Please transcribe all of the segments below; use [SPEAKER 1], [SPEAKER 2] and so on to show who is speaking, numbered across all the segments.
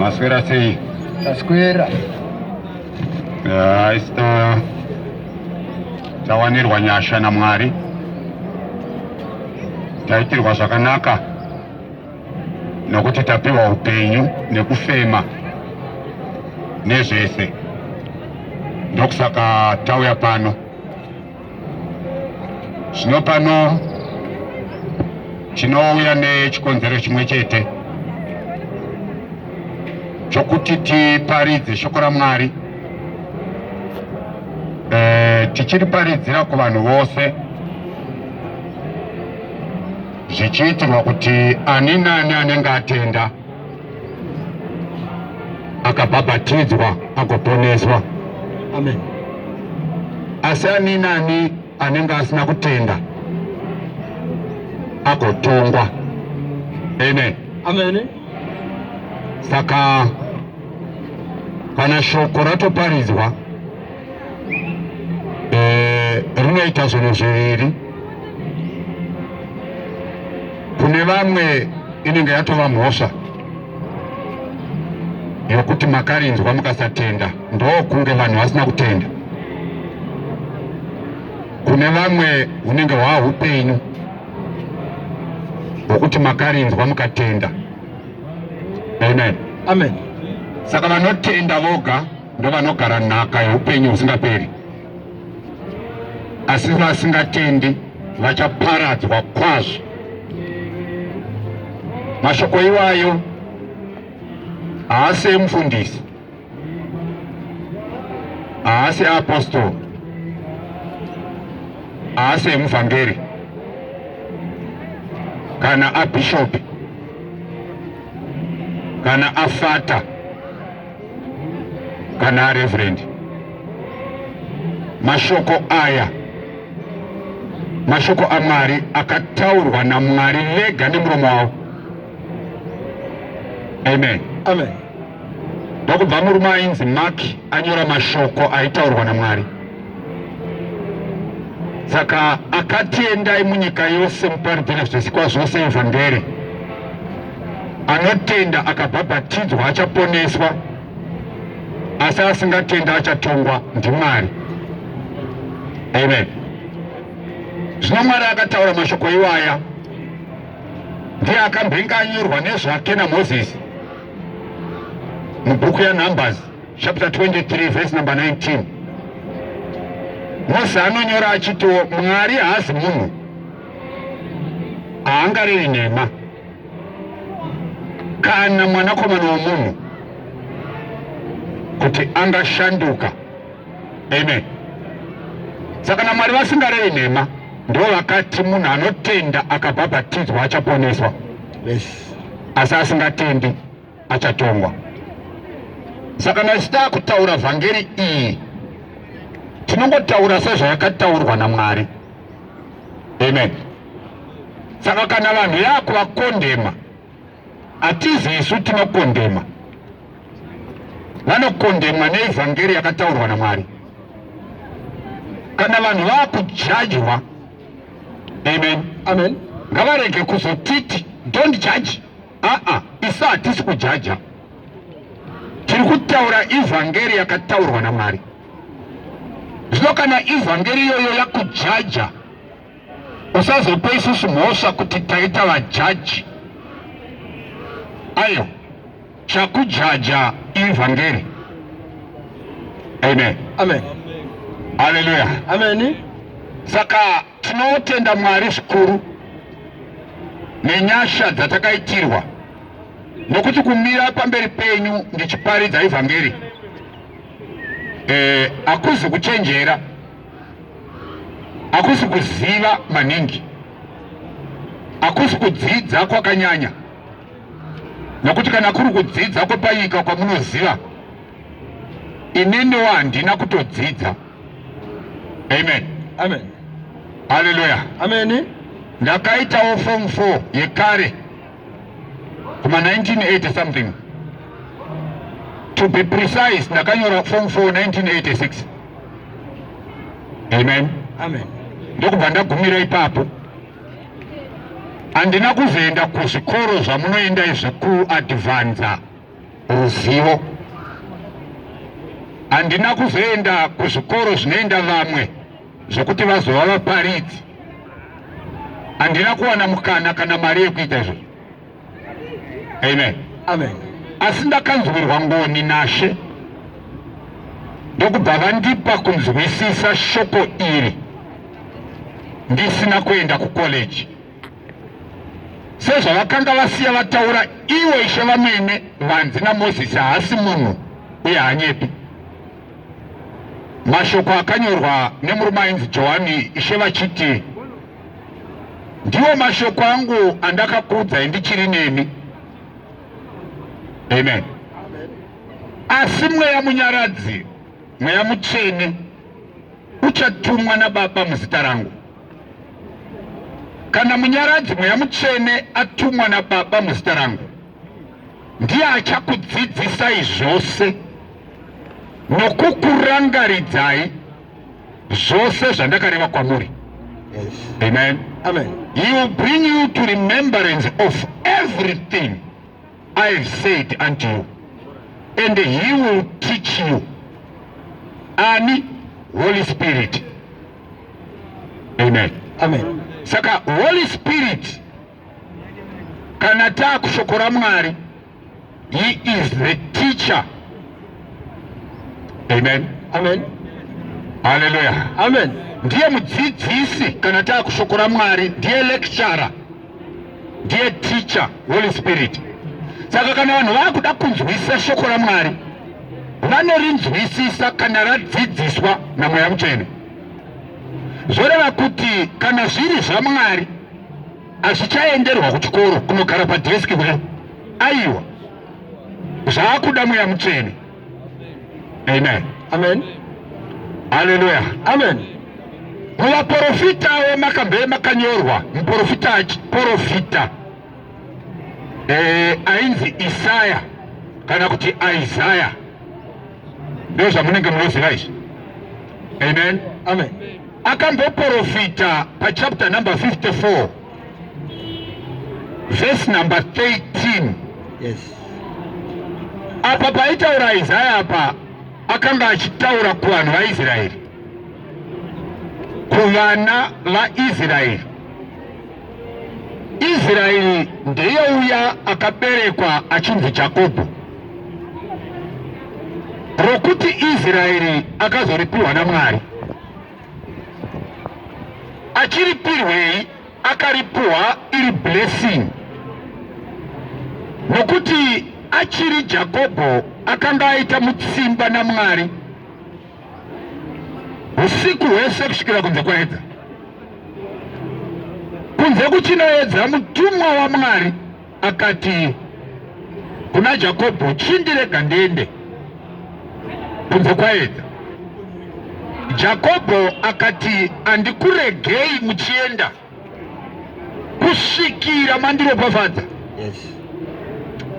[SPEAKER 1] Maswera sei?
[SPEAKER 2] Taswera.
[SPEAKER 1] Isto tawanirwa nyasha na Mwari. Taitirwa zvakanaka nokuti tapiwa upenyu nekufema nezvese. Ndokusaka tauya pano. Zvino pano tinouya nechikonzero chimwe chete chokuti tiparidze shoko raMwari. Tichiriparidzira kuvanhu vose zvichiitirwa kuti ani nani anenge atenda akabhabhatidzwa agoponeswa.
[SPEAKER 2] Amen.
[SPEAKER 1] Asi ani nani anenge asina kutenda agotongwa. Amen.
[SPEAKER 2] Amen.
[SPEAKER 1] Saka kana shoko ratoparidzwa rinoita zvinhu zviviri. Kune vamwe inenge yatova mhosva yokuti makarinzwa mukasatenda, ndokunge vanhu vasina kutenda. Kune vamwe hunenge hwava upenyu hwokuti makarinzwa mukatenda. Amen.
[SPEAKER 2] Amen.
[SPEAKER 1] Saka vanotenda voga ndo vanogara nhaka yeupenyu husingaperi. Asi vasingatendi vachaparadzwa kwazvo. Mashoko iwayo haasi emufundisi, haasi aapostoli, haasi emuvhangeri kana abhishopi kana afata kana areverendi. Mashoko aya mashoko aMwari akataurwa naMwari vega nemuromo wavo. Amen.
[SPEAKER 2] Amen.
[SPEAKER 1] Ndokubva murume ainzi Maki anyora mashoko aitaurwa naMwari. Saka akatiendai munyika yose muparidzire zvisikwa zvose evhangeri. Anotenda akabhabhatidzwa achaponeswa, asi asingatenda achatongwa ndiMwari. Amen. Zvino Mwari akataura mashoko iwaya, ndiye akambenganyorwa nezvake naMozisi mubhuku yaNumbers chapter 23 verse number 19. Mozisi anonyora achitiwo Mwari haazi munhu haangarevi nhema, kana mwanakomana womunhu kuti angashanduka. Amen. Saka naMwari vasingarevi nhema ndo vakati munhu anotenda akabhabhatidzwa achaponeswa.
[SPEAKER 2] Yes.
[SPEAKER 1] Asi asingatendi achatongwa. Saka nasitaa kutaura vhangeri iyi tinongotaura sezvayakataurwa naMwari. Amen. Saka kana vanhu yakuvakondema, hatizi isu tinokondema, vanokondemwa neevhangeri yakataurwa naMwari. Kana vanhu vakujajwa, amen,
[SPEAKER 2] Amen.
[SPEAKER 1] ngavarege kuzotiti don't judge. Isu hatisi kujaja, tiri kutaura evhangeri yakataurwa naMwari. Zvino kana evhangeri iyoyo yakujaja, usazope isusu mhosva kuti taita vajaji. Ayo chakujaja evhangeri. Amen.
[SPEAKER 2] Amen.
[SPEAKER 1] Haleluya.
[SPEAKER 2] Amen.
[SPEAKER 1] Saka tinotenda Mwari zvikuru nenyasha dzatakaitirwa, nokuti kumira pamberi penyu ndichiparidza evhangeri hakuzi kuchenjera, hakuzi kuziva maningi, hakuzi kudzidza kwakanyanya, nokuti kana kuri kudzidza kwepanyika kwamunoziva, inenewo handina kutodzidza. Amen.
[SPEAKER 2] Amen.
[SPEAKER 1] Haleluya.
[SPEAKER 2] Amen.
[SPEAKER 1] Ndakaitawo form 4 yekare kuma 1980 something. To be precise, ndakanyora form 4 1986. Amen.
[SPEAKER 2] Amen.
[SPEAKER 1] Ndokubva ndagumira ipapo. Handina kuzoenda kuzvikoro zvamunoenda izvi kuadvanza ruzivo. Handina kuzoenda kuzvikoro zvinoenda vamwe zvokuti vazova vaparidzi. Handina kuwana mukana kana mari yekuita izvo. Amen.
[SPEAKER 2] Amen.
[SPEAKER 1] Asi ndakanzwirwa ngoni naShe ndokubva vandipa kunzwisisa shoko iri ndisina kuenda kukoleji. Sezvavakanga vasiya vataura ivo Ishe vamene vanzi naMozisi haasi munhu uye hanyepi. Mashoko akanyorwa nemurume ainzi Johani, Ishe vachiti, ndiwo mashoko angu andakakuudzai ndichiri nemi. Amen. Asi mweya munyaradzi, mweya mutsvene, uchatumwa naBaba muzita rangu. Kana munyaradzi mweya mutsvene atumwa naBaba muzita rangu, ndiye achakudzidzisai zvose nokukurangaridzai zvose zvandakareva kwamuri.
[SPEAKER 2] Yes.
[SPEAKER 1] Amen.
[SPEAKER 2] Amen.
[SPEAKER 1] He will bring you to remembrance of everything I have said unto you, and he will teach you. Ani, Holy Spirit. Amen.
[SPEAKER 2] Amen.
[SPEAKER 1] Saka Holy Spirit kana taakushokora Mwari, he is the teacher. Amen.
[SPEAKER 2] Amen.
[SPEAKER 1] Hallelujah.
[SPEAKER 2] Amen.
[SPEAKER 1] Ndiye mudzidzisi kana taakushokora Mwari, ndiye lecturer, ndiye teacher, Holy Spirit. Saka kana vanhu vakuda kunzwisisa shoko raMwari, vanorinzwisisa kana radzidziswa naMweya Mutsvene. Zvoreva kuti kana zviri zvaMwari hazvichaenderwa kuchikoro kunogara padheski kudai. Aiwa, zvaakuda Mweya Mutsvene. Amen.
[SPEAKER 2] Amen.
[SPEAKER 1] Hallelujah.
[SPEAKER 2] Amen.
[SPEAKER 1] Muvaprofita makambe makanyorwa muprofita ainzi Isaya kana kuti Isaiah, ndio zvamunenge munoziva izvi. Amen.
[SPEAKER 2] Amen.
[SPEAKER 1] Akamboprofita pachapter number 54 verse number 13.
[SPEAKER 2] Yes.
[SPEAKER 1] Apa paitaura Isaiah apa akanga achitaura kuvanhu vaIsraeri, kuvana vaIsraeri. Israeri ndiye uya akaberekwa achinzi Jakobho. Rokuti Israeri akazoripiwa naMwari, achiripirwei akaripiwa iri blessing, nokuti achiri Jakobho akanga aita mutsimba naMwari usiku hwese kusvikira kunze kwaedza. Kunze kuchinoedza mutumwa waMwari akati kuna Jakobho, chindirega ndiende. Kunze kwaedza. Jakobho akati, andikuregei muchienda kusvikira mandiropafadza.
[SPEAKER 2] Yes.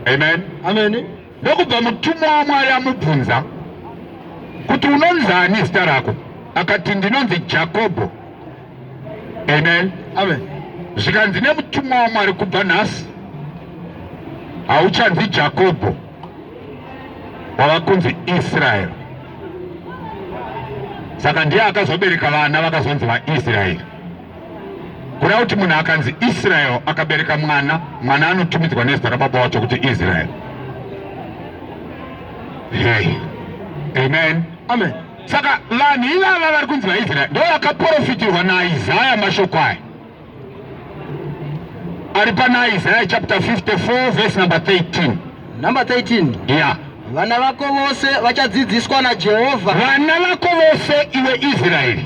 [SPEAKER 1] Amen.
[SPEAKER 2] Amen.
[SPEAKER 1] Ndokubva mutumwa waMwari amubvunza kuti unonzani zita rako? Akati, ndinonzi Jakobho. Amen.
[SPEAKER 2] Amen.
[SPEAKER 1] Zvikanzi nemutumwa waMwari, kubva nhasi hauchanzi Jakobho, wava kunzi Israel. Saka ndiye akazobereka vana vakazonzi vaIsraeri. Kuda kuti munhu akanzi Israel akabereka mwana anotumidzwa nezita rababa wacho kuti Israel. Hey. Amen.
[SPEAKER 2] Amen.
[SPEAKER 1] Saka vanhu ivava vari kunzi vaIsraeri ndo vakaprofitirwa naIsaya mashoko aya. Ari pana Isaiah chapter 54 verse number 13.
[SPEAKER 2] Number 13.
[SPEAKER 1] Yeah.
[SPEAKER 2] Vana vako vose vachadzidziswa naJehovha.
[SPEAKER 1] Vana vako vose iwe Israeri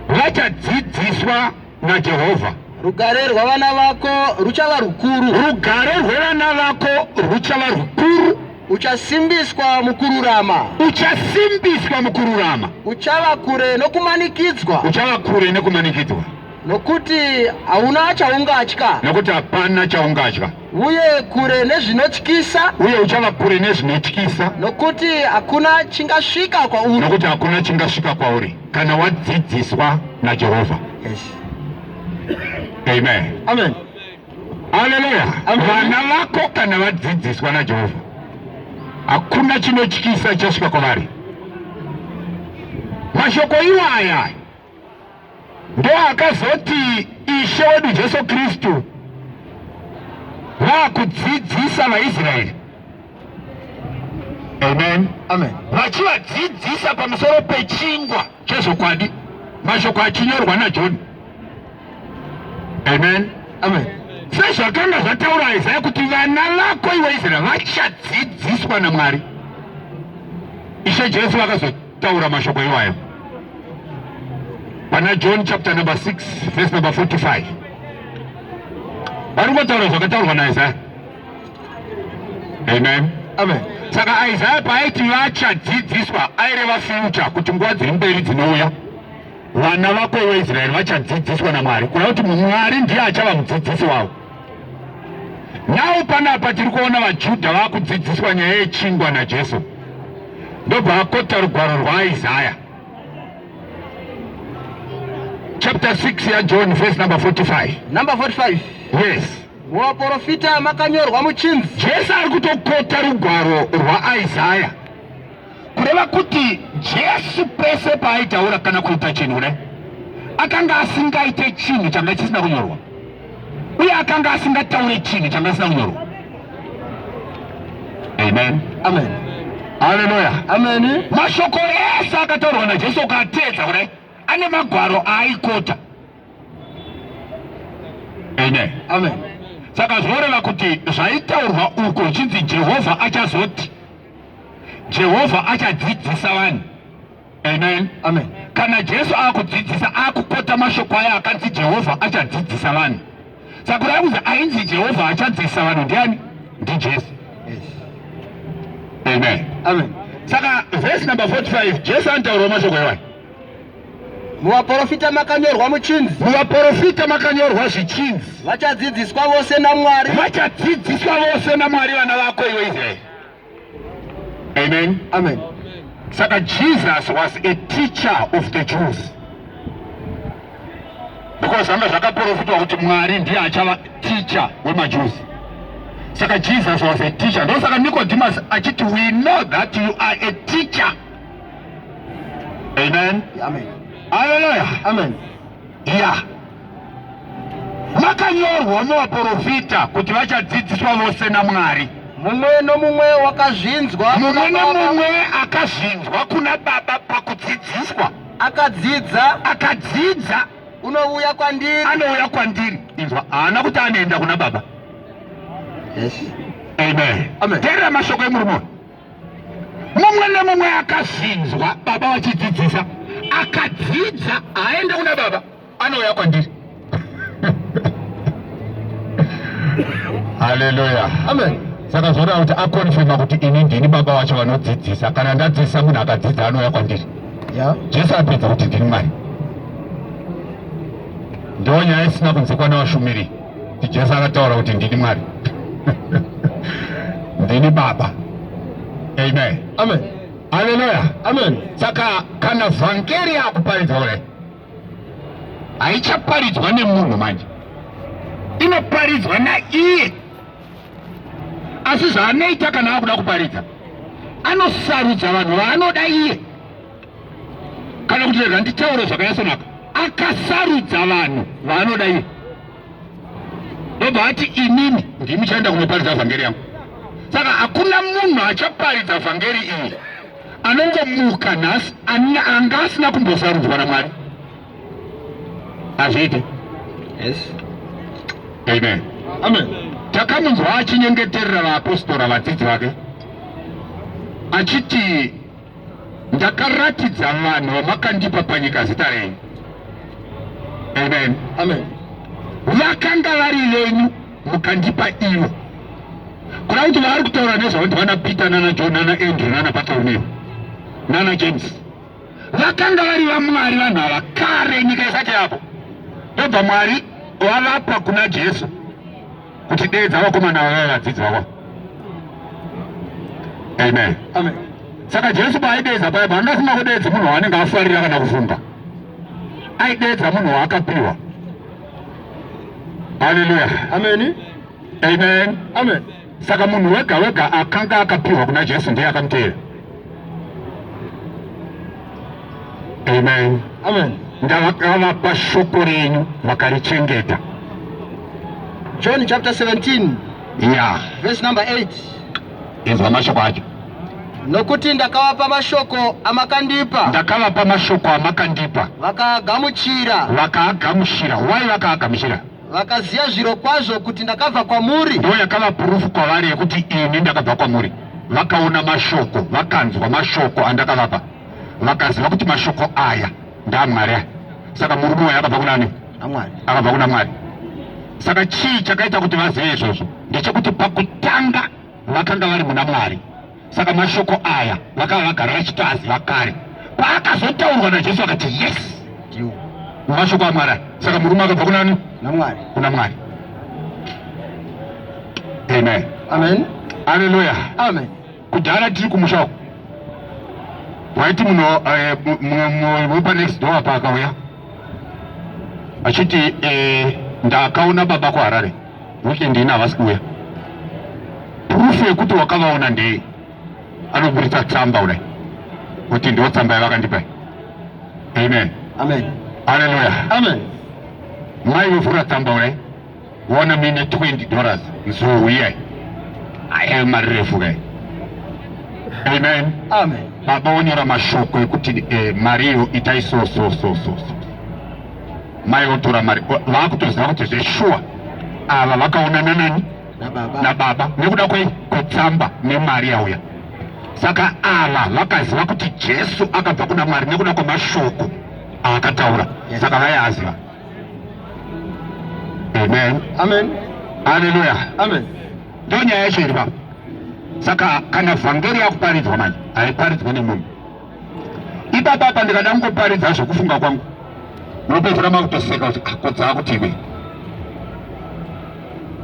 [SPEAKER 1] vachadzidziswa naJehovha.
[SPEAKER 2] Rugare rwavana vako ruchava rukuru.
[SPEAKER 1] Rugare rwevana vako ruchava rukuru.
[SPEAKER 2] Uchasimbiswa mukururama.
[SPEAKER 1] Uchasimbiswa mukururama.
[SPEAKER 2] Uchava kure nokumanikidzwa.
[SPEAKER 1] Uchava kure nokumanikidzwa.
[SPEAKER 2] Nokuti hauna chaungatya.
[SPEAKER 1] Nokuti hapana chaungatya.
[SPEAKER 2] Uye kure nezvinotyisa.
[SPEAKER 1] Uye uchava kure nezvinotyisa.
[SPEAKER 2] Nokuti hakuna chingasvika kwauri.
[SPEAKER 1] Nokuti hakuna chingasvika kwauri kana wadzidziswa naJehovha.
[SPEAKER 2] Yes.
[SPEAKER 1] Amen.
[SPEAKER 2] Amen.
[SPEAKER 1] Hallelujah.
[SPEAKER 2] Amen.
[SPEAKER 1] Vana vako kana vadzidziswa naJehovha, hakuna chinotyisa chasvika kwavari. Mashoko iwaya ndo akazoti Ishe wedu Jesu Kristu vakudzidzisa vaIsraeri. Amen.
[SPEAKER 2] Amen.
[SPEAKER 1] Vachivadzidzisa pamusoro pechingwa chezvokwadi, mashoko achinyorwa naJoni. Amen.
[SPEAKER 2] Amen.
[SPEAKER 1] Sezvakanga zvataura Isaya kuti vana vako iwe Israeri vachadzidziswa naMwari. Ishe Jesu vakazotaura mashoko iwayo pana John chapter number 6 verse number 45. Vari kutaura zvakataurwa naIsaya. Amen.
[SPEAKER 2] Amen.
[SPEAKER 1] Saka Isaya paaiti vachadzidziswa aireva future, kuti nguva dziri mberi dzinouya vana vako iwe Israeri vachadzidziswa naMwari, kureva kuti Mwari ndiye achava mudzidzisi wavo. Nawo panapa tiri kuona vaJudha vakudzidziswa nyaya yechingwa naJesu. Ndobva akota rugwaro rwaIsaya chapter 6 yaJohn verse number 45.
[SPEAKER 2] Number 45.
[SPEAKER 1] Yes.
[SPEAKER 2] Muvaprofita makanyorwa muchinzi.
[SPEAKER 1] Jesu ari kutokota rugwaro rwaIsaya kureva kuti Jesu pese paaitaura kana kuita chinhu kudai akanga asingaite chinhu changa chisina kunyorwa, uye akanga asingataure chinhu changa chisina kunyorwa. Amen.
[SPEAKER 2] Amen.
[SPEAKER 1] Haleluya.
[SPEAKER 2] Amen.
[SPEAKER 1] Mashoko ese akataurwa naJesu ukateedza kudai ane magwaro aaikota. Amen.
[SPEAKER 2] Amen.
[SPEAKER 1] Saka zvoreva kuti zvaitaurwa uko chinzi Jehovha achazoti, Jehovha achadzidzisa vanhu. Amen.
[SPEAKER 2] Amen.
[SPEAKER 1] Kana Jesu akudzidzisa akukota mashoko aya akanzi Jehovha achadzidzisa vanhu. Saka kureva kuti ainzi Jehovha achadzidzisa vanhu ndiani? NdiJesu.
[SPEAKER 2] Yes.
[SPEAKER 1] Amen.
[SPEAKER 2] Amen.
[SPEAKER 1] Saka verse number 45 Jesu anotaura mashoko iwayo.
[SPEAKER 2] Muvaprofita makanyorwa muchinzi.
[SPEAKER 1] Muvaprofita makanyorwa zvichinzi.
[SPEAKER 2] Vachadzidziswa vose naMwari.
[SPEAKER 1] Vachadzidziswa vose naMwari vana vako iwe Israeri. Amen.
[SPEAKER 2] Amen.
[SPEAKER 1] Saka Jesus was a teacher of the Jews. Because zvanga zvakaprofitwa kuti Mwari ndiye achava teacher wemaJews. Saka Jesus was a teacher. Ndosaka Nicodemus achiti, we know that you are a teacher. Amen.
[SPEAKER 2] Amen.
[SPEAKER 1] Hallelujah.
[SPEAKER 2] Amen.
[SPEAKER 1] Yeah. Makanyorwa muvaprofita kuti vachadzidziswa vose naMwari.
[SPEAKER 2] Mumwe nomumwe wakazvinzwa.
[SPEAKER 1] Mumwe nomumwe akazvinzwa kuna Baba pakudzidziswa. Akadzidza
[SPEAKER 2] Unouya kwandiri.
[SPEAKER 1] Anouya kwandiri. Inzwa, haana kuti anoenda kuna Baba.
[SPEAKER 2] Yes.
[SPEAKER 1] Amen.
[SPEAKER 2] Amen.
[SPEAKER 1] Teerera mashoko emurume. Mumwe nomumwe akazvinzwa Baba vachidzidzisa, akadzidza aenda kuna Baba, anouya kwandiri. Hallelujah.
[SPEAKER 2] Amen.
[SPEAKER 1] Saka zvoreva kuti akonfirma kuti ini ndini Baba vacho vanodzidzisa. Kana ndadzidzisa munhu akadzidza anouya kwandiri.
[SPEAKER 2] Yeah.
[SPEAKER 1] Jesu apedza kuti ndini Mwari. Ndo nyaya isina kunzikwa navashumiri kuti Jesu akataura kuti ndini Mwari. Ndini Baba. Amen.
[SPEAKER 2] Amen.
[SPEAKER 1] Hallelujah.
[SPEAKER 2] Amen.
[SPEAKER 1] Saka kana vhangeri akuparidzwa kudai haichaparidzwa nemunhu manje, inoparidzwa naiye. Asi zvaanoita kana akuda kuparidza, anosarudza vanhu vaanoda iye. Kana kuti rega nditaure zvakanyasonaka, akasarudza vanhu vaanoda iye. Ndobva ati inini ndimi ndichaenda kunoparidza vhangeri yangu. Saka hakuna munhu achaparidza vhangeri iyi anongomuka nhasi anga asina kumbosarudzwa naMwari. Hazviiti.
[SPEAKER 2] Yes.
[SPEAKER 1] Amen.
[SPEAKER 2] Amen.
[SPEAKER 1] Takamunzwa achinyengeterera vaapostora vadzidzi vake achiti, ndakaratidza vanhu vamakandipa panyika zita renyu. Amen.
[SPEAKER 2] Amen.
[SPEAKER 1] Vakanga vari venyu mukandipa ivo. Kureva kuti vari kutaura nezvavo ndi vana Peter nana John nana Andrew nana Bartholomew nana James. Vakanga vari vaMwari vanhu ava kare nyika isati yapo. Ndobva Mwari wavapa kuna Jesu kuti deedza vakomana vava vadzidzi vavo. Amen.
[SPEAKER 2] Amen.
[SPEAKER 1] Saka Jesu paaidedza paya haangasina kudeedza munhu waanenge afarira kana kuvumba, aideedza munhu waakapiwa. Hallelujah.
[SPEAKER 2] Amen.
[SPEAKER 1] Amen.
[SPEAKER 2] Amen.
[SPEAKER 1] Saka munhu wega wega akanga akapiwa kuna Jesu ndiye akamutevera. Amen.
[SPEAKER 2] Amen.
[SPEAKER 1] Ndavakavapa shoko renyu vakarichengeta.
[SPEAKER 2] John chapter 17 verse number 8.
[SPEAKER 1] Inzwa mashoko acho.
[SPEAKER 2] Nokuti ndakavapa mashoko amakandipa.
[SPEAKER 1] Ndakavapa mashoko amakandipa.
[SPEAKER 2] Vakagamuchira.
[SPEAKER 1] Vakagamuchira. Why vakagamuchira?
[SPEAKER 2] Vakaziya zviro kwazvo kuti ndakabva kwamuri.
[SPEAKER 1] Ndo yakava proof kwavari yekuti ini ndakabva kwamuri. Vakaona mashoko, vakanzwa mashoko andakavapa. Vakaziva kuti mashoko aya ndaMwari. Saka murume uyu akabva kunani?
[SPEAKER 2] Mwari.
[SPEAKER 1] Akabva kuna Mwari. Saka chii chakaita kuti vazive izvozvo? Ndechekuti pakutanga vakanga vari muna Mwari. Saka mashoko aya vakava vagara vachitaziva kare. Paakazotaurwa naJesu akati yes, mashoko aMwari. Saka murume akabva kunani?
[SPEAKER 2] Mwari.
[SPEAKER 1] Kuna Mwari. Amen.
[SPEAKER 2] Amen.
[SPEAKER 1] Hallelujah.
[SPEAKER 2] Amen.
[SPEAKER 1] Kudhara tiri kumusha waiti muno wepa next door apa akauya achiti ndakaona baba kuHarare weekend ina havasi kuuya. Proof yekuti wakavaona ndei anoburitsa tsamba kudai kuti ndiwo tsamba yavakandipa. Amen.
[SPEAKER 2] Amen.
[SPEAKER 1] Hallelujah.
[SPEAKER 2] Amen.
[SPEAKER 1] Maivhura tsamba kudai wona mine $20 nzou iyai aya mari refu kudai. Amen.
[SPEAKER 2] Amen.
[SPEAKER 1] Baba onyora mashoko ekuti mariyo itai so. Mai otora mari vakutoziva kuti zveshuwa ava vakaonana nani nababa nekuda kwetsamba nemari yauya. Saka ava vakaziva kuti Jesu akabva kuna Mwari nekuda kwemashoko aakataura. Saka vaiaziva. Amen.
[SPEAKER 2] Amen.
[SPEAKER 1] Hallelujah.
[SPEAKER 2] Amen.
[SPEAKER 1] Ndo nyaya yacho iri baba. Saka kana vhangeri yakuparidzwa manje haiparidzwa nemunhu. Ipapa apa ndikada kungoparidza zvokufunga kwangu unopedzera makutoseka kuti kodza kuti iwe.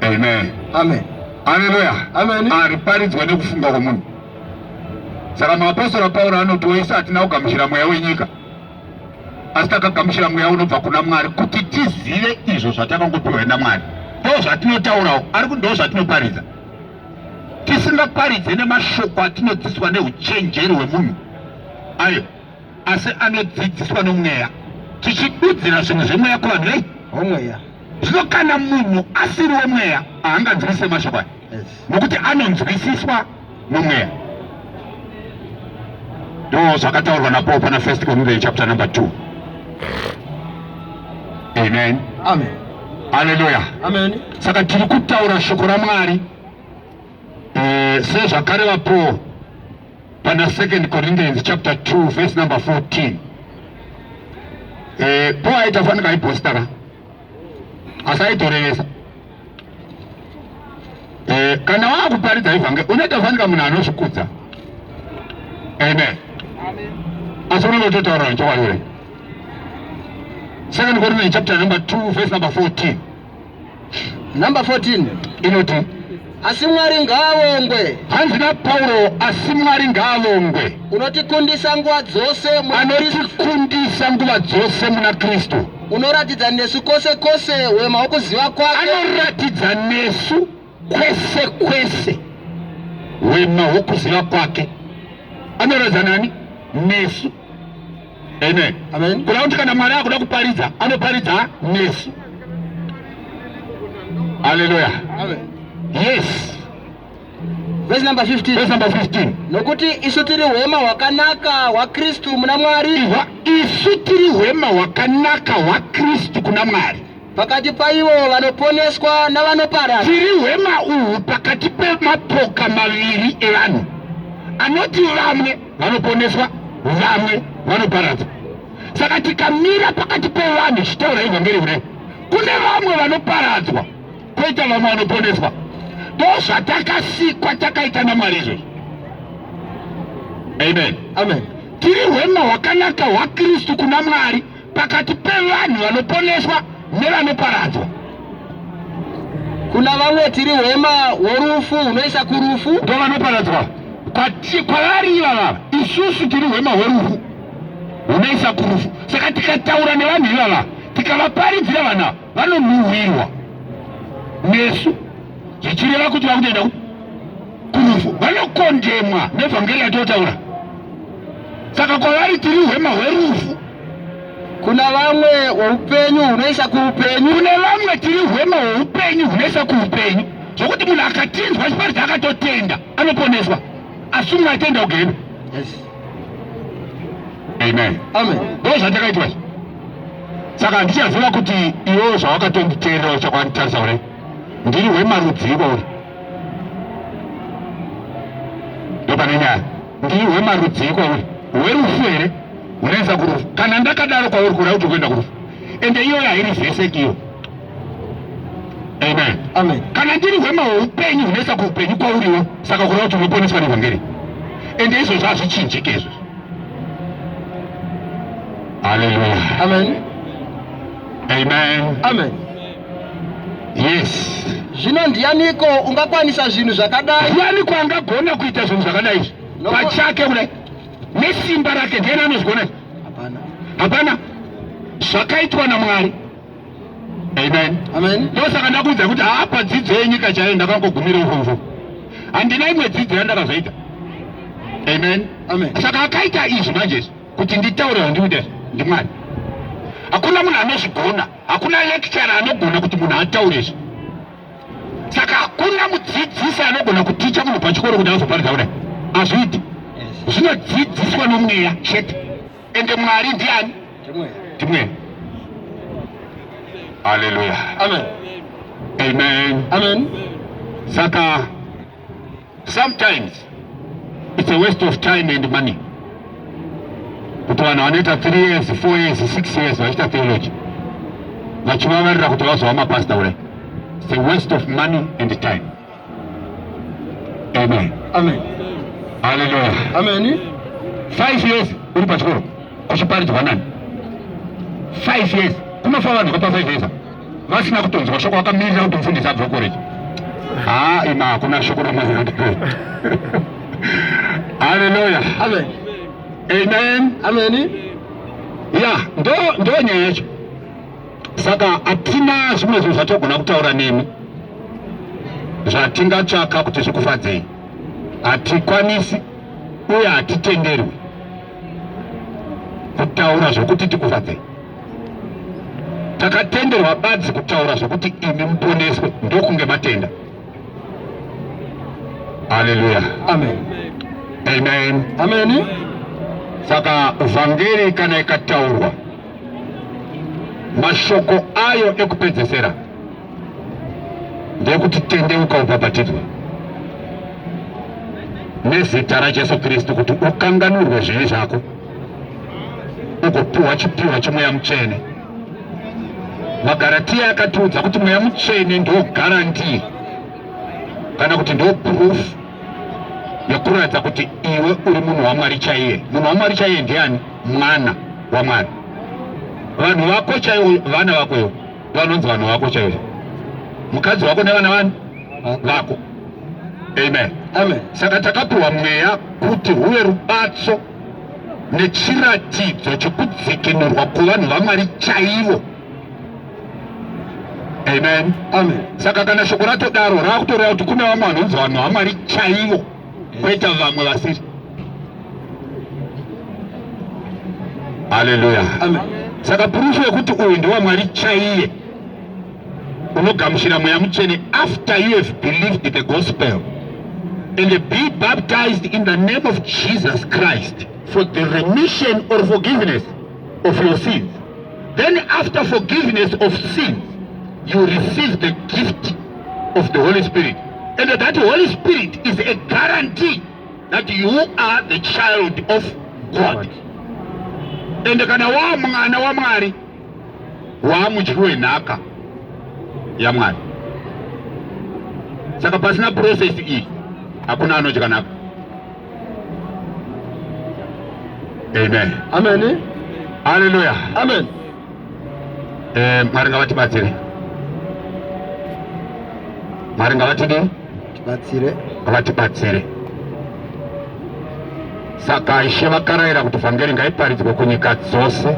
[SPEAKER 1] Amen.
[SPEAKER 2] Amen.
[SPEAKER 1] Hallelujah.
[SPEAKER 2] Amen.
[SPEAKER 1] Hariparidzwa nekufunga kwomunhu. Saka maapostoli Pauro anoti wese hatina kugamuchira mweya wenyika asi takagamuchira mweya unobva kuna Mwari kuti tizive izvo zvatakangopiwa naMwari. Ndo zvatinotaurawo ari ndo zvatinoparidza. Tisingaparidze nemashoko atinodzidziswa neuchenjeri hwemunhu ayo asi anodzidziswa nomweya. Tichidudzira zvinhu zvemweya kuvanhu vei
[SPEAKER 2] omweya.
[SPEAKER 1] Zvino kana munhu asiri wemweya haanganzwisise mashoko aya nokuti anonzwisiswa nomweya. Ndo zvakataurwa naPaul pana 1 Corinthians chapter number 2. Amen.
[SPEAKER 2] Amen.
[SPEAKER 1] Hallelujah.
[SPEAKER 2] Amen.
[SPEAKER 1] Saka tiri kutaura shoko raMwari sezvakareva Paul pana 2 Corinthians chapter 2 verse number 14. Paul aitafanika aipostaka asi aitorevesa. Kana waakuparidza ivhange unoitafanika munhu anozvikudza. Amen. Asi unototaura nechokwadi ure. 2 Corinthians chapter number 2 verse number 14.
[SPEAKER 2] Number 14
[SPEAKER 1] inoti
[SPEAKER 2] asi Mwari ngaavongwe.
[SPEAKER 1] Hanzi naPauro asi Mwari ngaavongwe.
[SPEAKER 2] Unotikundisa nguva dzose
[SPEAKER 1] anotikundisa nguva dzose muna Kristu.
[SPEAKER 2] Unoratidza nesu kwose kwose wema wokuziva kwake.
[SPEAKER 1] Anoratidza nesu kwese kwese wema wokuziva kwake. Anoratidza nani? Nesu. Amen.
[SPEAKER 2] Amen.
[SPEAKER 1] Kuna kuti kana Mwari akuda kuparidza anoparidza nesu. Hallelujah.
[SPEAKER 2] Amen.
[SPEAKER 1] Yes.
[SPEAKER 2] Verse number 15.
[SPEAKER 1] Verse number 15.
[SPEAKER 2] Nokuti isu tiri hwema hwakanaka hwaKristu muna Mwari.
[SPEAKER 1] Isu tiri hwema hwakanaka hwaKristu kuna Mwari.
[SPEAKER 2] Pakati paivo vanoponeswa navanoparadzwa.
[SPEAKER 1] Tiri hwema uhu pakati pemapoka maviri evanhu. Anoti vamwe vanoponeswa, vamwe vanoparadzwa. Saka tikamira pakati pevanhu chitaura ivhangeri kudai, kune vamwe vanoparadzwa, koita vamwe vanoponeswa. Ndo zvatakasikwa takaita naMwari izvozvo. Amen.
[SPEAKER 2] Amen.
[SPEAKER 1] Tiri hwema hwakanaka hwaKristu kuna Mwari pakati pevanhu vanoponeswa nevanoparadzwa.
[SPEAKER 2] Kuna vamwe tiri hwema hworufu hunoisa kurufu.
[SPEAKER 1] Ndo vanoparadzwa. Kwavari ivava isusu tiri hwema hwerufu hunoisa kurufu. Saka tikataura nevanhu ivava tikavaparidzira vana vanonhuhwirwa nesu zvichireva kuti vakutoenda hwerufu vanokondemwa nevhangeri yatotaura. Saka kwavari tiri hwema hwerufu.
[SPEAKER 2] Kuna vamwe weupenyu hunoisa kuupenyu,
[SPEAKER 1] kune vamwe tiri hwema hweupenyu hunoisa kuupenyu, zvokuti munhu akatinzwa chiparidza akatotenda anoponeswa, asi mumwe atenda ugenda.
[SPEAKER 2] Yes.
[SPEAKER 1] Amen.
[SPEAKER 2] Amen.
[SPEAKER 1] Ndo zvatakaitwa. Saka handichaziva kuti iwewo zvawakatonditeerera uchakwanditarisa uri ndiri hwemarudziko uri. Ndo pane nyaya, ndiri hwemarudziko uri hwerufu here unoisa kurufu. Kana ndakadaro kwauri kuda kuti kuenda kurufu, ende iyoyo hairi vheseki iyo. Amen.
[SPEAKER 2] Amen.
[SPEAKER 1] Kana ndiri hwema hweupenyu hunoisa kuupenyu kwauriwo, saka kuda kuti unoponeswa nevhangeri, ende izvozvo hazvichinjike izvozvo. Hallelujah.
[SPEAKER 2] Amen.
[SPEAKER 1] Amen.
[SPEAKER 2] Amen.
[SPEAKER 1] Yes.
[SPEAKER 2] Zvino ndianiko ungakwanisa zvinhu zvakadai?
[SPEAKER 1] Ndianiko angagona kuita zvinhu zvakadai izvi pachake kudai nesimba rake? Ndiani anozvigona izvi?
[SPEAKER 2] Hapana.
[SPEAKER 1] Hapana. Zvakaitwa naMwari. Amen.
[SPEAKER 2] Amen.
[SPEAKER 1] Ndosaka ndakuudza kuti hapa dzidzo yenyika chaiyo ndakangogumira ufunfu, handina imwe dzidzo yandakazoita. Amen.
[SPEAKER 2] Amen.
[SPEAKER 1] Saka akaita izvi manje kuti nditaure zvandikuita ndiMwari. Hakuna munhu anozvigona, hakuna lecturer anogona kuti munhu ataure izvi. Saka hakuna mudzidzisi anogona kuticha munhu pachikoro kuti azoparidza kudai, hazviiti. Zvinodzidziswa nomweya chete, ende Mwari ndiani? Ndimweya. Hallelujah.
[SPEAKER 2] Amen.
[SPEAKER 1] Amen.
[SPEAKER 2] Amen.
[SPEAKER 1] Saka sometimes it's a waste of time and money kuti vanhu vanoita 3 years 4 years 6 years vachiita theology vachivavarira kuti vazova mapasta kudai. It's a waste of money and time. Amen.
[SPEAKER 2] Amen.
[SPEAKER 1] Hallelujah.
[SPEAKER 2] Amen.
[SPEAKER 1] 5 years uri pachikoro kuchiparidzwa nani? 5 years kunofa vanhu vapa 5 years vasina kutonzwa shoko, vakamirira kuti mufundisi abve kukoreji. Ima hakuna shoko ramwari. Hallelujah.
[SPEAKER 2] Amen.
[SPEAKER 1] Amen.
[SPEAKER 2] Amen.
[SPEAKER 1] Ndo nyaya yacho. Saka hatina zvimwe zvinhu zvatogona kutaura nemi zvatingatsvaka kuti zvikufadzei. Hatikwanisi uye hatitenderwi kutaura zvokuti tikufadzei. Takatenderwa badzi kutaura zvokuti imi muponeswe, ndokunge matenda. Hallelujah.
[SPEAKER 2] Amen.
[SPEAKER 1] Amen.
[SPEAKER 2] Amen.
[SPEAKER 1] Saka vhangeri kana ikataurwa, mashoko ayo ekupedzesera ndekuti tendeuka ubhabhatidzwe nezita raJesu Kristu kuti ukanganurwe zvivi zvako ugopiwa chipiwa chemweya mutsvene. maGaratia akatiudza kuti mweya mutsvene ndo garantii kana kuti ndo proof yekuratidza kuti iwe uri munhu waMwari chaiye. Munhu waMwari chaiye ndiani? Mwana waMwari. Vanhu vako chaivo, vana vako ivo vanonzi vanhu vako chaivo. Mukadzi wako nevana vani vako. Amen.
[SPEAKER 2] Amen.
[SPEAKER 1] Saka takapiwa mweya kuti huve rubatso nechiratidzo chekudzikinurwa kuvanhu vaMwari chaivo. Amen.
[SPEAKER 2] Amen.
[SPEAKER 1] Saka kana shoko ratodaro rakutoreva kuti kune vamwe vanonzi vanhu vaMwari chaivo, kwoita vamwe vasiri. Hallelujah.
[SPEAKER 2] Amen.
[SPEAKER 1] Saka purufu yekuti uyu ndewaMwari chaiye unogamuchira mweya mutsvene after you have believed the gospel and be baptized in the name of Jesus Christ for the remission or forgiveness of your sins. Then after forgiveness of sins, you receive the gift of the Holy Spirit. And that Holy Spirit is a guarantee that you are the child of God. And kana wa mwana wa Mwari wa mudyi wenhaka yaMwari. Saka pasina process iyi hakuna anodya nhaka. Amen.
[SPEAKER 2] Amen.
[SPEAKER 1] Hallelujah.
[SPEAKER 2] Amen.
[SPEAKER 1] Mwari ngavatibatsire. Mwari ngavatidini?
[SPEAKER 2] Tibatsire.
[SPEAKER 1] Ngavatibatsire. Saka Ishe vakarayira kuti vhangeri ngaiparidzwe kunyika dzose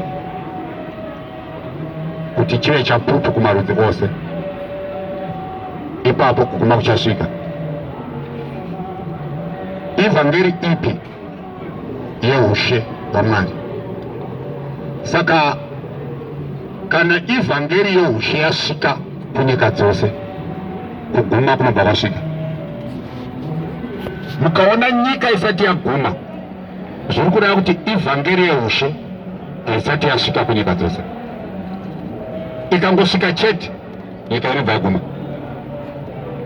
[SPEAKER 1] kuti chive chapupu kumarudzi ose. Ipapo kuguma kuchasvika. ivhangeri ipi yeushe hwaMwari. Saka kana ivhangeri yeushe yasvika kunyika dzose, kuguma kunobva kwasvika. Mukaona nyika isati yaguma, zviri kureva kuti ivhangeri yeushe haisati yasvika kunyika dzose. Ikangosvika chete, nyika inobva yaguma.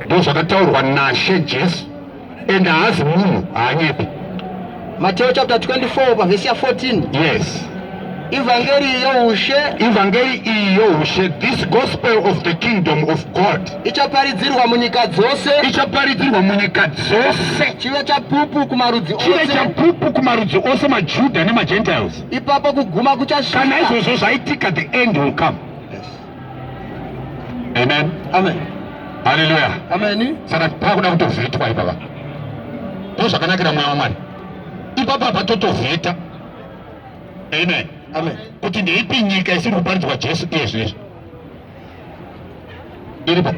[SPEAKER 1] Ndo zvakataurwa naShe Jesu, ende haazi munhu, haanyepi.
[SPEAKER 2] Matthew chapter 24 verse 14.
[SPEAKER 1] Yes.
[SPEAKER 2] Ivhangeri yeushe,
[SPEAKER 1] Ivhangeri iyi yeushe, this gospel of the kingdom of God,
[SPEAKER 2] ichaparidzirwa munyika dzose,
[SPEAKER 1] ichaparidzirwa munyika dzose,
[SPEAKER 2] chive chapupu kumarudzi
[SPEAKER 1] chive
[SPEAKER 2] ose,
[SPEAKER 1] chapupu kumarudzi ose, maJudha nemaGentiles.
[SPEAKER 2] ipapo kuguma kuchasvika.
[SPEAKER 1] Kana izvozvo zvaitika, the end will come.
[SPEAKER 2] Yes.
[SPEAKER 1] Amen.
[SPEAKER 2] Amen.
[SPEAKER 1] Hallelujah.
[SPEAKER 2] Amen.
[SPEAKER 1] Saka pakuda kutovhetwa ipapa. Ndo zvakanakira mwana waMwari. Ipapa patotovheta. Amen.
[SPEAKER 2] Amen.
[SPEAKER 1] Kuti ndeipi nyika isiri kuparidzwa Jesu iye zvizvi. Iripo?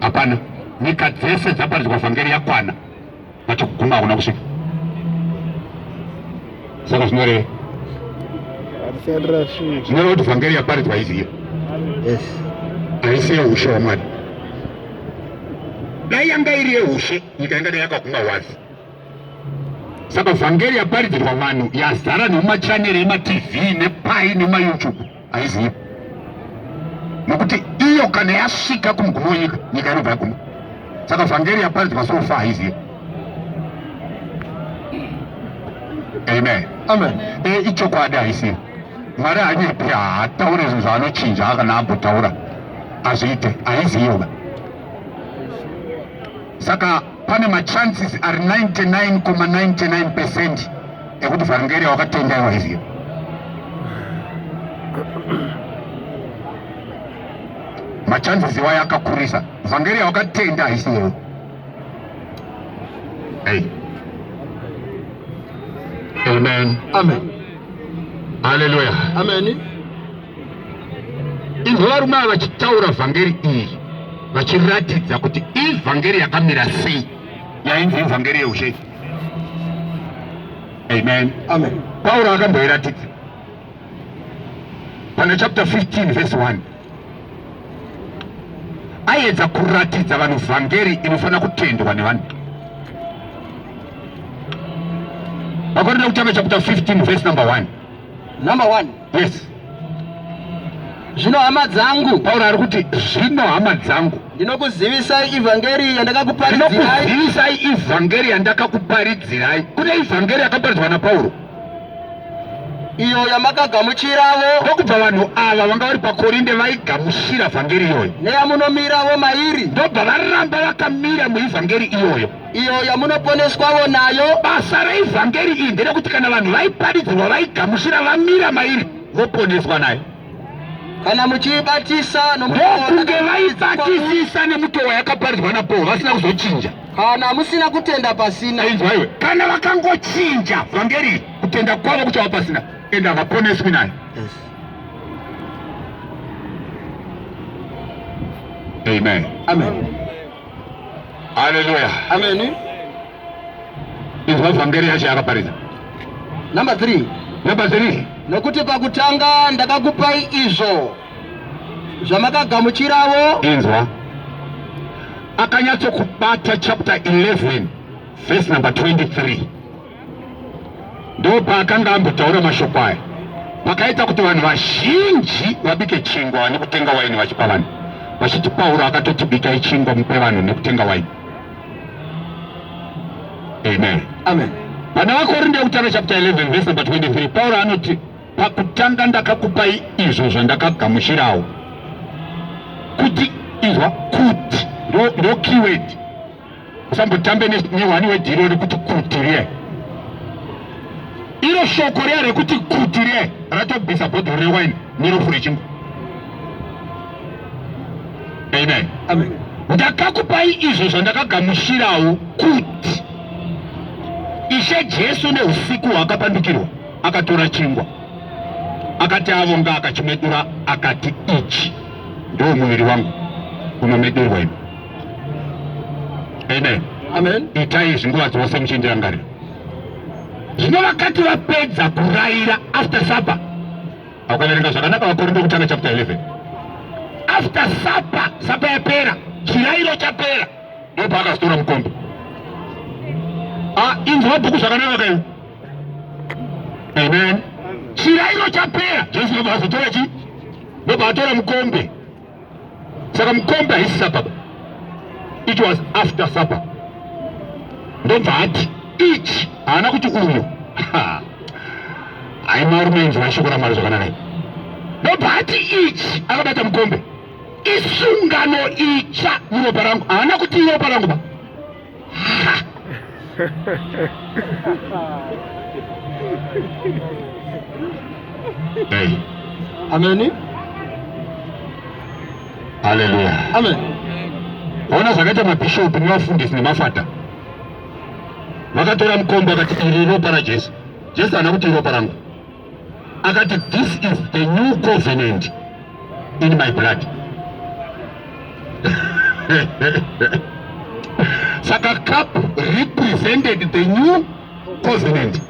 [SPEAKER 1] Hapana. Nyika dzese dzaparidzwa vhangeri yakwana. Machokuguma hakuna kusvika. Saka zvinoreva. Zvinoreva kuti vhangeri yaparidzwa iziye.
[SPEAKER 2] Yes.
[SPEAKER 1] Haisi yeushe hwaMwari. Dai yanga iri yeushe, nyika ingadai yakaguma wazi. Saka vhangeri yaparidzirwa vanhu yazara nemachaneri emaTV nepai nemaYouTube haizivi. Nokuti iyo kana yasvika kumugumo wenyika, nyika inobva yaguma. Saka vhangeri yaparidzirwa sofa haizivi. Amen.
[SPEAKER 2] Amen.
[SPEAKER 1] Ichokwadi haisivi. Mwari hanyepi, haataure zvinhu zvaanochinja kana ambotaura. Azviite, haizivi. Saka pane machances ari 99.99% ekuti vhangeri wakatenda iwaiziva. Machances iwayo akakurisa. Vhangeri wakatenda haisiyo. Hey. Amen.
[SPEAKER 2] Amen.
[SPEAKER 1] Hallelujah.
[SPEAKER 2] Amen.
[SPEAKER 1] Inzwa varume ava vachitaura vhangeri iyi, vachiratidza kuti ivhangeri yakamira sei, yainzi ivhangeri yeushe. Amen.
[SPEAKER 2] Amen.
[SPEAKER 1] Pauro akamboiratidza pana chapter 15 verse 1. Aedza kuratidza vanhu vhangeri inofanira kutendwa nevanhu. Vakorina kutanga chapter 15 verse number 1.
[SPEAKER 2] Number 1.
[SPEAKER 1] Yes.
[SPEAKER 2] Zvino hama dzangu,
[SPEAKER 1] Pauro ari kuti zvino hama dzangu,
[SPEAKER 2] ndinokuzivisai ivhangeri yandakakuparidzirai.
[SPEAKER 1] ndinokuzivisai ivhangeri yandakakuparidzirai. Kune ivhangeri yakaparidzwa naPauro,
[SPEAKER 2] iyo yamakagamuchiravo,
[SPEAKER 1] ndokubva vanhu ava vanga vari paKorinde vaigamuchira vhangeri iyoyo,
[SPEAKER 2] neyamunomiravo mairi,
[SPEAKER 1] ndobva varamba vakamira muivhangeri iyoyo.
[SPEAKER 2] iyo yamunoponeswavo nayo.
[SPEAKER 1] Basa reivhangeri iyi nderekuti kana vanhu vaiparidzirwa vaigamuchira vamira mairi, voponeswa nayo.
[SPEAKER 2] Kana muchiibatisa
[SPEAKER 1] Ndokunge vaibatisisa nemutoo yakaparidzwa naPauro vasina kuzochinja.
[SPEAKER 2] kana musina kutenda pasina.
[SPEAKER 1] Ainzwa iwe, kana vakangochinja vhangeri kutenda kwavo kuchava pasina, ende havaponeswi nayo.
[SPEAKER 2] Yes.
[SPEAKER 1] Amen.
[SPEAKER 2] Amen.
[SPEAKER 1] Hallelujah.
[SPEAKER 2] Amen.
[SPEAKER 1] Inzwa vhangeri yacho yakaparidza.
[SPEAKER 2] Number 3.
[SPEAKER 1] Number 3.
[SPEAKER 2] Nokuti pakutanga ndakakupai izvo zvamakagamuchiravo.
[SPEAKER 1] Inzwa. Akanyatsokubata chapter 11 verse number 23. Ndo paakanga ambotaura mashoko aya. Pakaita kuti vanhu vazhinji vabike chingwa nekutenga waini vachipa vanhu. Vachiti Pauro akatoti bikai chingwa mupe vanhu nekutenga waini. Amen.
[SPEAKER 2] Amen.
[SPEAKER 1] Pana vaKorinde kutanga chapter 11 verse number 23, Pauro anoti pakutanga ndakakupai izvo zvandakagamuchirawo. Kuti izwa kuti ndo keyword. Usambotambe nehwani wedhiro rekuti kuti riye. Iro shoko riya rekuti kuti riye ratobvisa bhodhoro rewaini nerofu rechingwa. Amen.
[SPEAKER 2] Amen.
[SPEAKER 1] Ndakakupai izvo zvandakagamuchirawo kuti Ishe Jesu neusiku hwakapandukirwa akatora chingwa, akati avonga akachimedura, akati ichi ndo muviri wangu unomedurwa imi. Amen.
[SPEAKER 2] Amen.
[SPEAKER 1] Itai zvinguva dzose muchindirangarira. Zvino vakati vapedza kurayira after supper, akaverenga zvakanaka Vakorinto kutanga chapter 11. After supper yapera, chirayiro chapera, ndipo akasitora mukombe. Inzwa bhuku zvakanaka kayo. Amen. Chirayiro chapera, Jesu ndobva azotora chi? Ndobva atora mukombe. Saka mukombe haisi supper. It was after supper. Ndobva ati ichi haana kuti uyo. Hai marume inzwa shoko raMwari zvakanaka. Ndobva ati ichi akabata mukombe. Isungano itsva muropa rangu. Haana kuti ropa rangu ba. Hey.
[SPEAKER 2] Amen.
[SPEAKER 1] Hallelujah.
[SPEAKER 2] Amen.
[SPEAKER 1] Ona zvakaita mabhishopu nevafundisi nemafata vakatora mukombe akati iri ropa raJesu. Jesu haana kuti ropa rangu. Akati this is the new covenant in my blood. Saka cup represented the new covenant.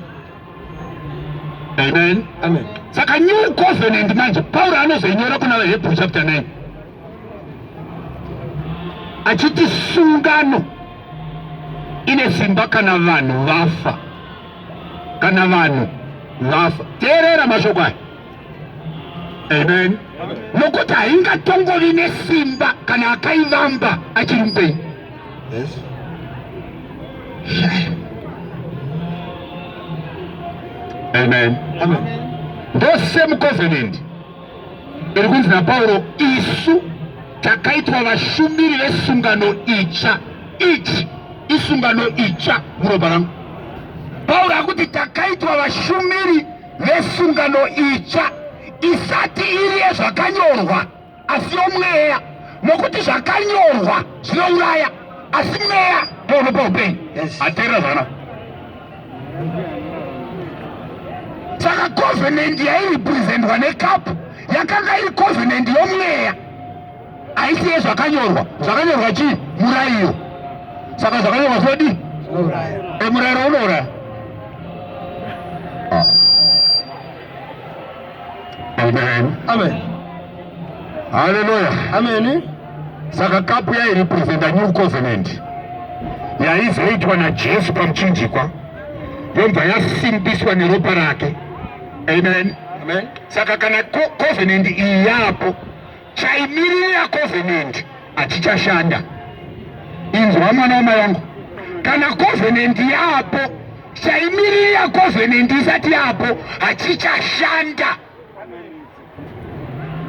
[SPEAKER 1] Amen.
[SPEAKER 2] Amen.
[SPEAKER 1] Saka new covenant manje Paulo anozoinyora kuna Hebrew chapter 9. Achiti sungano ine simba kana vanhu vafa. Kana vanhu vafa. Teerera mashoko aya. Amen. Nokuti haingatongovi nesimba kana akaivamba achiri mupenyu.
[SPEAKER 2] Yes.
[SPEAKER 1] Amen.
[SPEAKER 2] Amen.
[SPEAKER 1] The same covenant iri kunzi naPauro isu takaitwa vashumiri vesungano itsva. Ichi isungano itsva muropa rangu. Pauro akuti takaitwa vashumiri vesungano itsva, isati iri yezvakanyorwa asi yomweya, nokuti zvakanyorwa zvinouraya asi mweya ndounopa upenyu. Ateerera zvakanaka. Saka covenant yairipresentwa nekapu yakanga iri covenant yomweya, haisi yezvakanyorwa. Zvakanyorwa chii? Murayiro. Saka zvakanyorwa zvinodii? Murayiro unouraya. Amen.
[SPEAKER 2] Amen.
[SPEAKER 1] Hallelujah.
[SPEAKER 2] Amen.
[SPEAKER 1] Saka kapu yairipresenta new covenant yaizoitwa naJesu pamuchinjikwa, yobva yasimbiswa neropa rake. Amen.
[SPEAKER 2] Amen.
[SPEAKER 1] Saka kana covenant iyi yapo, chaimirira covenant hachichashanda. Inzwa mwana wamai wangu, kana covenant yapo, chaimirira covenant isati yapo hachichashanda.